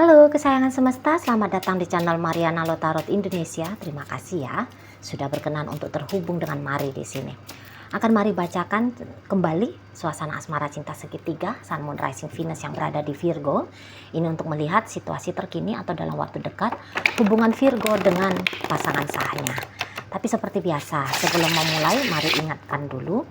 Halo kesayangan semesta, selamat datang di channel Mariana Lotarot Indonesia. Terima kasih ya sudah berkenan untuk terhubung dengan Mari di sini. Akan Mari bacakan kembali suasana asmara cinta segitiga Sun Moon Rising Venus yang berada di Virgo. Ini untuk melihat situasi terkini atau dalam waktu dekat hubungan Virgo dengan pasangan sahnya. Tapi seperti biasa, sebelum memulai mari ingatkan dulu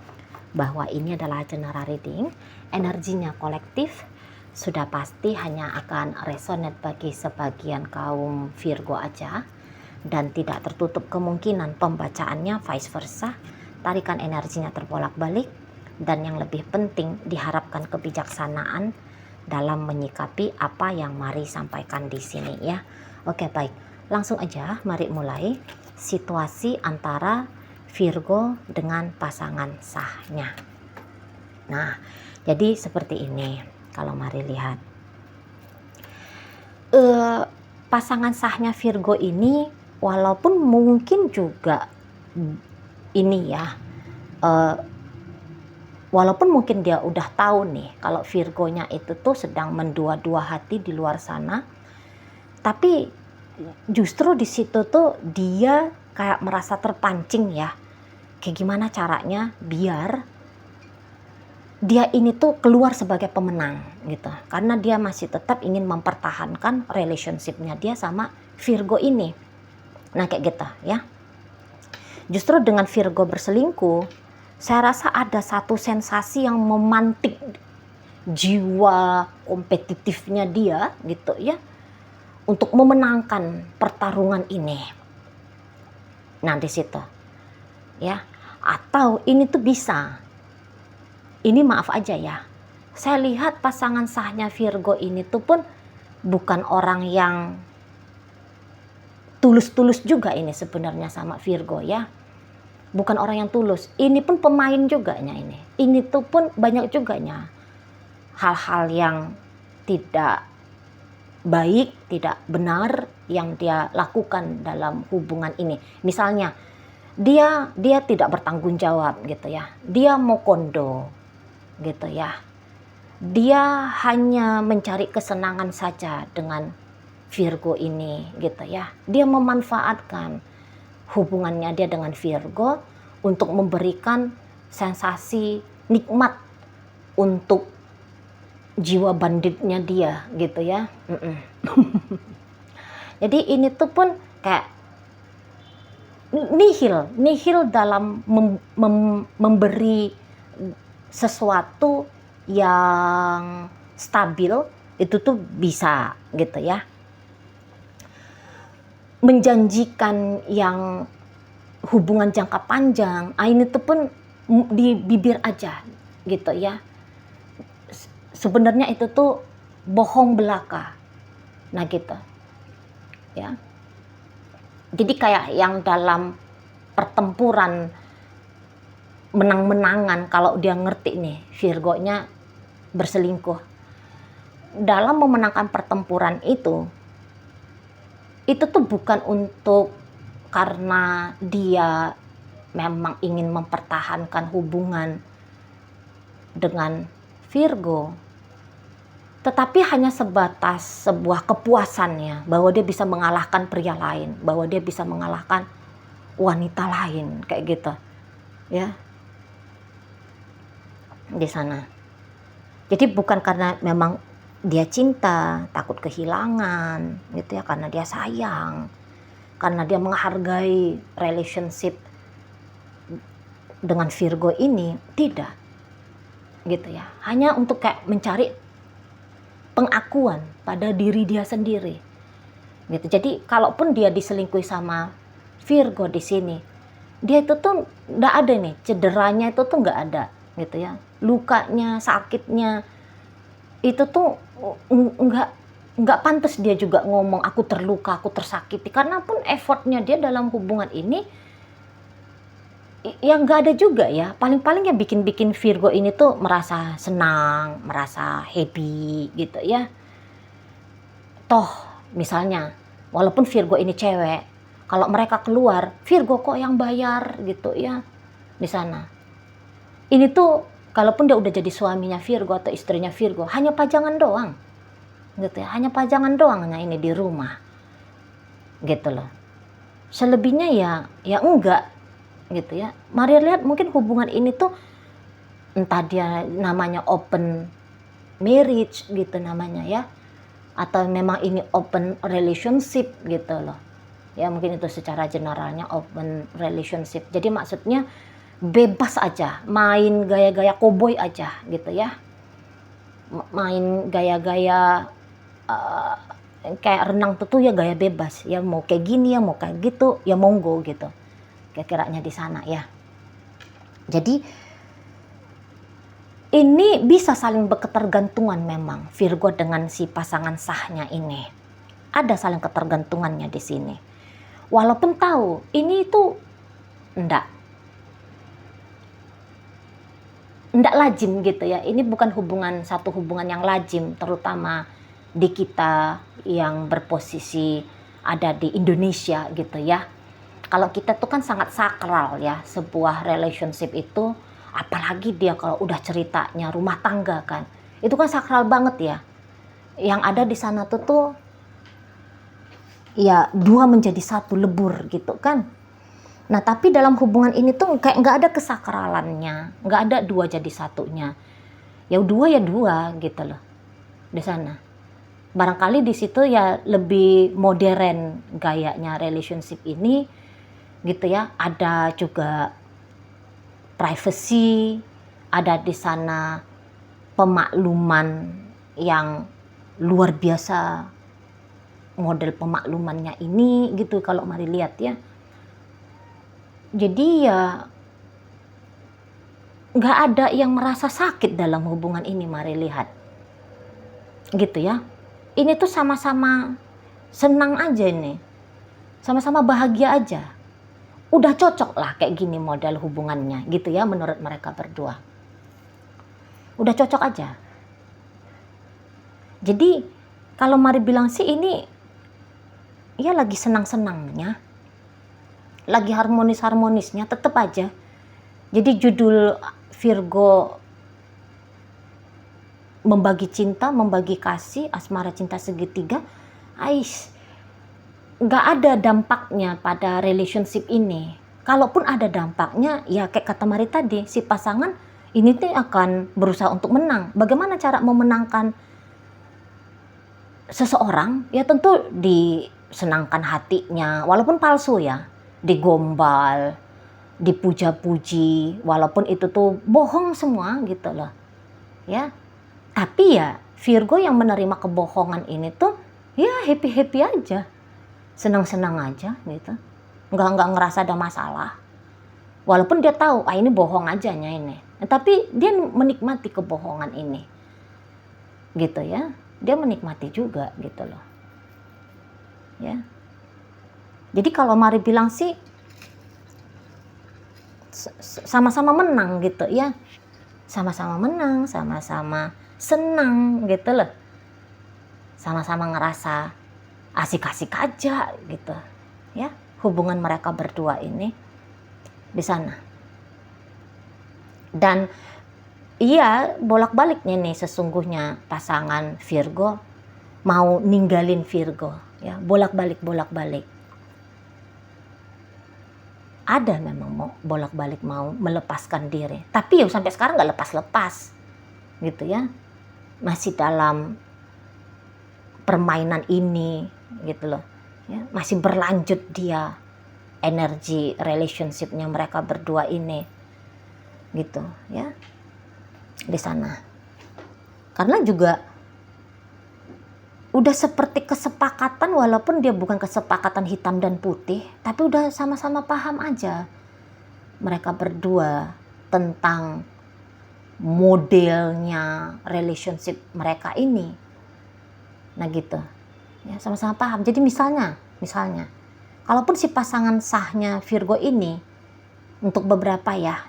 bahwa ini adalah general reading, energinya kolektif. Sudah pasti hanya akan resonate bagi sebagian kaum Virgo aja dan tidak tertutup kemungkinan pembacaannya vice versa, tarikan energinya terbolak-balik, dan yang lebih penting diharapkan kebijaksanaan dalam menyikapi apa yang Mari sampaikan di sini ya. Oke, baik, langsung aja mari mulai situasi antara Virgo dengan pasangan sahnya. Nah, jadi seperti ini. Kalau Mari lihat pasangan sahnya Virgo ini, walaupun mungkin juga ini ya, walaupun mungkin dia udah tahu nih kalau Virgonya itu tuh sedang mendua-dua hati di luar sana, tapi justru di situ tuh dia kayak merasa terpancing ya, kayak gimana caranya biar dia ini tuh keluar sebagai pemenang gitu, karena dia masih tetap ingin mempertahankan relationship-nya dia sama Virgo ini. Nah kayak gitu ya. Justru dengan Virgo berselingkuh, saya rasa ada satu sensasi yang memantik jiwa kompetitifnya dia gitu ya, untuk memenangkan pertarungan ini. Nah di situ ya, atau ini tuh bisa, ini maaf aja ya, saya lihat pasangan sahnya Virgo ini tuh pun bukan orang yang tulus-tulus juga ini sebenarnya sama Virgo ya. Bukan orang yang tulus, ini pun pemain juga ini. Ini tuh pun banyak juga hal-hal yang tidak baik, tidak benar yang dia lakukan dalam hubungan ini. Misalnya dia tidak bertanggung jawab gitu ya. Dia mau kondo gitu ya, dia hanya mencari kesenangan saja dengan Virgo ini gitu ya. Dia memanfaatkan hubungannya dia dengan Virgo untuk memberikan sensasi nikmat untuk jiwa banditnya dia gitu ya. Jadi ini tuh pun kayak nihil dalam memberi sesuatu yang stabil itu tuh bisa gitu ya, menjanjikan yang hubungan jangka panjang, ini tuh pun di bibir aja gitu ya. Sebenarnya itu tuh bohong belaka. Nah gitu ya, jadi kayak yang dalam pertempuran menang-menangan, kalau dia ngerti nih Virgonya berselingkuh, dalam memenangkan pertempuran itu tuh bukan untuk karena dia memang ingin mempertahankan hubungan dengan Virgo, tetapi hanya sebatas sebuah kepuasannya bahwa dia bisa mengalahkan pria lain, bahwa dia bisa mengalahkan wanita lain kayak gitu ya di sana. Jadi bukan karena memang dia cinta, takut kehilangan gitu ya, karena dia sayang, karena dia menghargai relationship dengan Virgo ini, tidak gitu ya. Hanya untuk kayak mencari pengakuan pada diri dia sendiri gitu. Jadi kalaupun dia diselingkuhi sama Virgo di sini, dia itu tuh nggak ada nih cederanya, itu tuh nggak ada gitu ya, lukanya, sakitnya itu tuh nggak pantas dia juga ngomong aku terluka, aku tersakiti, karena pun effortnya dia dalam hubungan ini yang nggak ada juga ya. Paling-paling yang bikin Virgo ini tuh merasa senang, merasa happy gitu ya. Toh misalnya walaupun Virgo ini cewek, kalau mereka keluar Virgo kok yang bayar gitu ya di sana. Ini tuh kalaupun dia udah jadi suaminya Virgo atau istrinya Virgo, hanya pajangan doang gitu ya, hanya pajangan doangnya ini di rumah gitu loh. Selebihnya ya enggak gitu ya. Mari lihat mungkin hubungan ini tuh entah dia namanya open marriage gitu namanya ya, atau memang ini open relationship gitu loh ya, mungkin itu secara generalnya open relationship. Jadi maksudnya bebas aja, main gaya-gaya koboi aja gitu ya, main gaya-gaya kayak renang tuh ya gaya bebas ya, mau kayak gini ya mau kayak gitu ya monggo gitu, kira-kiranya di sana ya. Jadi ini bisa saling berketergantungan memang Virgo dengan si pasangan sahnya ini. Ada saling ketergantungannya di sini. Walaupun tahu ini itu enggak lazim gitu ya. Ini bukan satu hubungan yang lazim, terutama di kita yang berposisi ada di Indonesia gitu ya. Kalau kita tuh kan sangat sakral ya, sebuah relationship itu, apalagi dia kalau udah ceritanya rumah tangga kan, itu kan sakral banget ya. Yang ada di sana tuh ya dua menjadi satu lebur gitu kan. Nah tapi dalam hubungan ini tuh kayak nggak ada kesakralannya, nggak ada dua jadi satunya. Ya dua gitu loh di sana. Barangkali di situ ya lebih modern gayanya relationship ini gitu ya. Ada juga privacy, ada di sana pemakluman yang luar biasa, model pemaklumannya ini gitu kalau mari lihat ya. Jadi ya nggak ada yang merasa sakit dalam hubungan ini, mari lihat gitu ya. Ini tuh sama-sama senang aja ini, sama-sama bahagia aja. Udah cocok lah kayak gini model hubungannya gitu ya menurut mereka berdua. Udah cocok aja. Jadi kalau mari bilang sih ini ya lagi senang-senangnya, lagi harmonis-harmonisnya, tetap aja. Jadi judul Virgo membagi cinta, membagi kasih, asmara cinta segitiga, nggak ada dampaknya pada relationship ini. Kalaupun ada dampaknya, ya kayak kata Mari tadi, si pasangan ini tuh akan berusaha untuk menang. Bagaimana cara memenangkan seseorang? Ya tentu disenangkan hatinya, walaupun palsu ya, digombal, dipuja-puji, walaupun itu tuh bohong semua gitu loh. Ya, tapi ya Virgo yang menerima kebohongan ini tuh ya happy-happy aja. Senang-senang aja gitu, nggak ngerasa ada masalah, walaupun dia tahu ini bohong ajanya ini, tapi dia menikmati kebohongan ini gitu ya, dia menikmati juga gitu loh ya. Jadi kalau mari bilang sih sama-sama menang gitu ya, sama-sama menang, sama-sama senang gitu loh, sama-sama ngerasa asik-asik aja gitu ya hubungan mereka berdua ini di sana. Dan iya bolak-baliknya nih sesungguhnya pasangan Virgo mau ninggalin Virgo ya, bolak-balik ada memang mau bolak-balik mau melepaskan diri, tapi ya sampai sekarang nggak lepas-lepas gitu ya, masih dalam permainan ini gitu loh ya, masih berlanjut dia energi relationshipnya mereka berdua ini gitu ya di sana. Karena juga udah seperti kesepakatan, walaupun dia bukan kesepakatan hitam dan putih, tapi udah sama-sama paham aja mereka berdua tentang modelnya relationship mereka ini. Nah gitu ya, sama-sama paham. Jadi misalnya kalaupun si pasangan sahnya Virgo ini untuk beberapa ya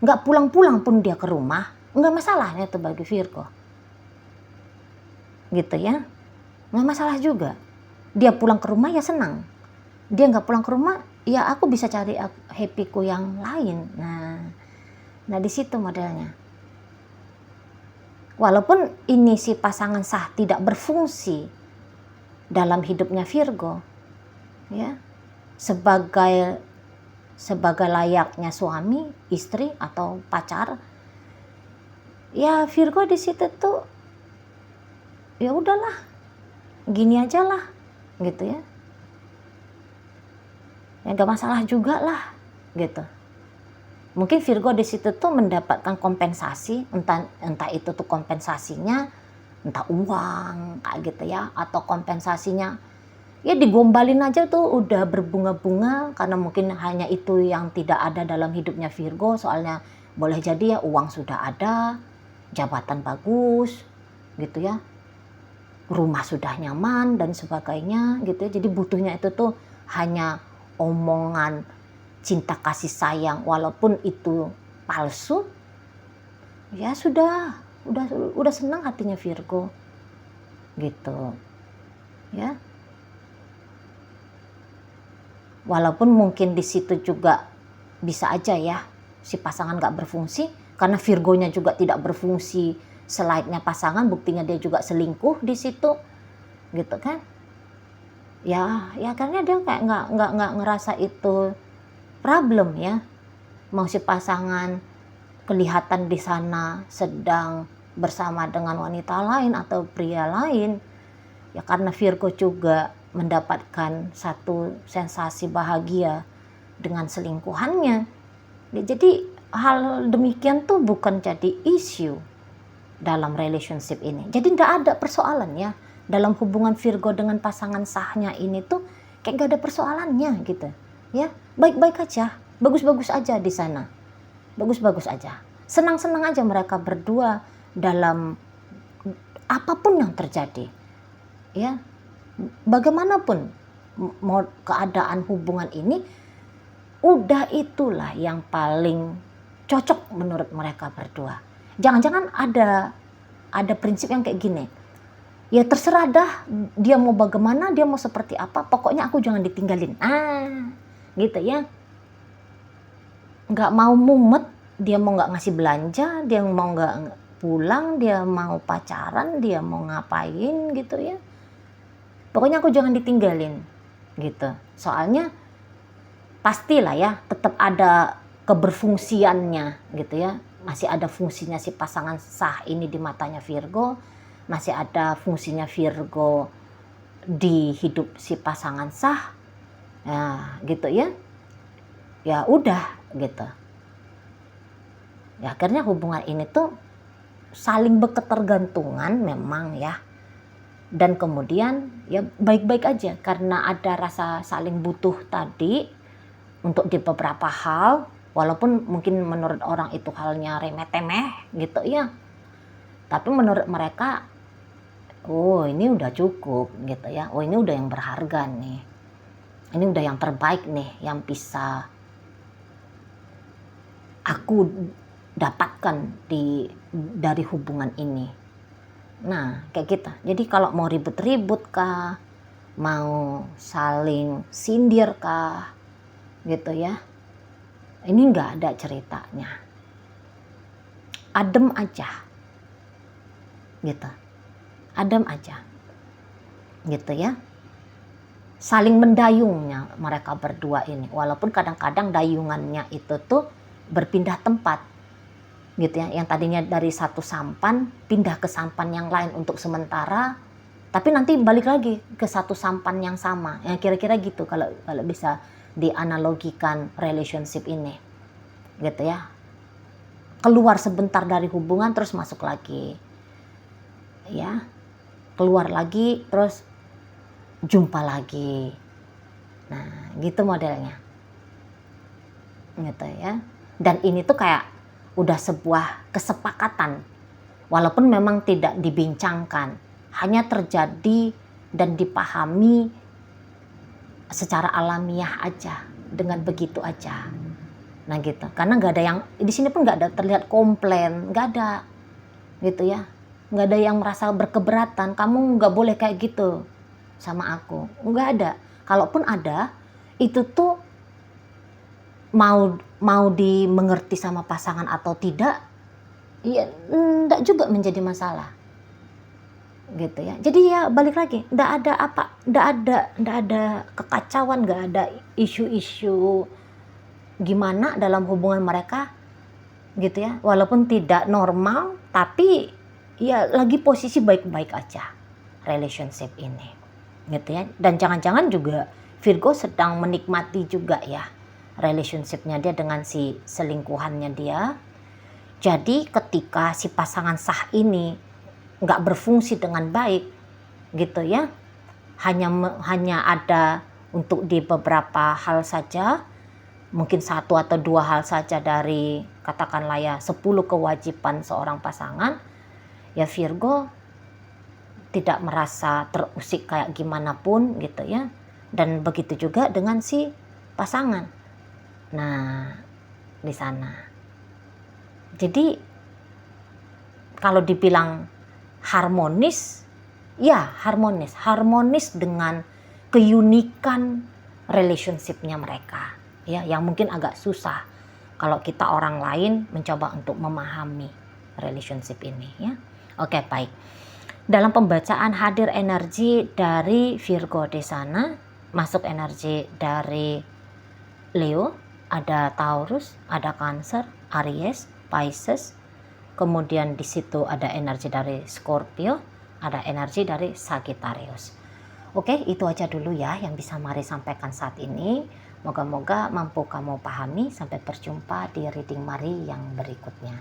nggak pulang-pulang pun dia ke rumah, nggak masalahnya itu bagi Virgo gitu ya, nggak masalah juga. Dia pulang ke rumah ya senang, dia nggak pulang ke rumah ya aku bisa cari happyku yang lain. Nah di situ modelnya walaupun ini si pasangan sah tidak berfungsi dalam hidupnya Virgo, ya, sebagai layaknya suami, istri atau pacar, ya Virgo di situ tuh ya udahlah, gini aja lah, gitu ya. Ya gak masalah juga lah, gitu. Mungkin Virgo di situ tuh mendapatkan kompensasi, entah itu tuh kompensasinya, entah uang kayak gitu ya, atau kompensasinya ya digombalin aja tuh udah berbunga-bunga, karena mungkin hanya itu yang tidak ada dalam hidupnya Virgo. Soalnya boleh jadi ya uang sudah ada, jabatan bagus gitu ya, rumah sudah nyaman dan sebagainya gitu ya. Jadi butuhnya itu tuh hanya omongan cinta kasih sayang, walaupun itu palsu, ya udah senang hatinya Virgo gitu ya. Walaupun mungkin di situ juga bisa aja ya si pasangan nggak berfungsi, karena Virgonya juga tidak berfungsi selayaknya pasangan, buktinya dia juga selingkuh di situ gitu kan. Ya karena dia kayak nggak ngerasa itu problem ya. Mau si pasangan kelihatan di sana sedang bersama dengan wanita lain atau pria lain, ya karena Virgo juga mendapatkan satu sensasi bahagia dengan selingkuhannya. Ya, jadi hal demikian tuh bukan jadi isu dalam relationship ini. Jadi tidak ada persoalan ya dalam hubungan Virgo dengan pasangan sahnya ini tuh, kayak gak ada persoalannya gitu ya. Baik-baik aja, bagus-bagus aja di sana, bagus-bagus aja, senang-senang aja mereka berdua dalam apapun yang terjadi ya. Bagaimanapun mau keadaan hubungan ini, udah itulah yang paling cocok menurut mereka berdua. Jangan-jangan ada prinsip yang kayak gini, ya terserah dah dia mau bagaimana, dia mau seperti apa, pokoknya aku jangan ditinggalin, gitu ya. Nggak mau mumet, dia mau nggak ngasih belanja, dia mau nggak pulang, dia mau pacaran, dia mau ngapain gitu ya, pokoknya aku jangan ditinggalin gitu. Soalnya pastilah ya tetap ada keberfungsiannya gitu ya, masih ada fungsinya si pasangan sah ini di matanya Virgo, masih ada fungsinya Virgo di hidup si pasangan sah, nah gitu ya. Ya udah gitu ya, akhirnya hubungan ini tuh saling berketergantungan memang ya. Dan kemudian ya baik-baik aja karena ada rasa saling butuh tadi untuk di beberapa hal, walaupun mungkin menurut orang itu halnya remeh-temeh gitu ya, tapi menurut mereka, oh ini udah cukup gitu ya, oh ini udah yang berharga nih, ini udah yang terbaik nih yang bisa aku dapatkan dari hubungan ini. Nah kayak gitu. Jadi kalau mau ribut-ribut kah, mau saling sindir kah gitu ya, ini nggak ada ceritanya. Adem aja gitu, adem aja gitu ya. Saling mendayungnya mereka berdua ini, walaupun kadang-kadang dayungannya itu tuh berpindah tempat gitu ya, yang tadinya dari satu sampan pindah ke sampan yang lain untuk sementara, tapi nanti balik lagi ke satu sampan yang sama ya, kira-kira gitu kalau bisa dianalogikan relationship ini gitu ya. Keluar sebentar dari hubungan terus masuk lagi ya, keluar lagi terus jumpa lagi, nah gitu modelnya gitu ya. Dan ini tuh kayak udah sebuah kesepakatan, walaupun memang tidak dibincangkan, hanya terjadi dan dipahami secara alamiah aja, dengan begitu aja. Nah gitu, karena nggak ada yang di sini pun nggak ada terlihat komplain, nggak ada gitu ya, nggak ada yang merasa berkeberatan, kamu nggak boleh kayak gitu sama aku, nggak ada. Kalaupun ada, itu tuh mau dimengerti sama pasangan atau tidak, ya enggak juga menjadi masalah gitu ya. Jadi ya balik lagi, enggak ada kekacauan, enggak ada isu-isu gimana dalam hubungan mereka gitu ya. Walaupun tidak normal, tapi ya lagi posisi baik-baik aja relationship ini gitu ya. Dan jangan-jangan juga Virgo sedang menikmati juga ya relationshipnya dia dengan si selingkuhannya dia. Jadi ketika si pasangan sah ini nggak berfungsi dengan baik gitu ya, hanya ada untuk di beberapa hal saja, mungkin satu atau dua hal saja dari katakanlah ya 10 kewajiban seorang pasangan, ya Virgo tidak merasa terusik kayak gimana pun gitu ya. Dan begitu juga dengan si pasangan. Nah, di sana. Jadi kalau dibilang harmonis, ya harmonis dengan keunikan relationship-nya mereka. Ya, yang mungkin agak susah kalau kita orang lain mencoba untuk memahami relationship ini ya. Oke, baik. Dalam pembacaan hadir energi dari Virgo di sana, masuk energi dari Leo, ada Taurus, ada Cancer, Aries, Pisces, kemudian di situ ada energi dari Scorpio, ada energi dari Sagittarius. Oke, itu aja dulu ya yang bisa Mari sampaikan saat ini. Moga-moga mampu kamu pahami. Sampai berjumpa di reading Mari yang berikutnya.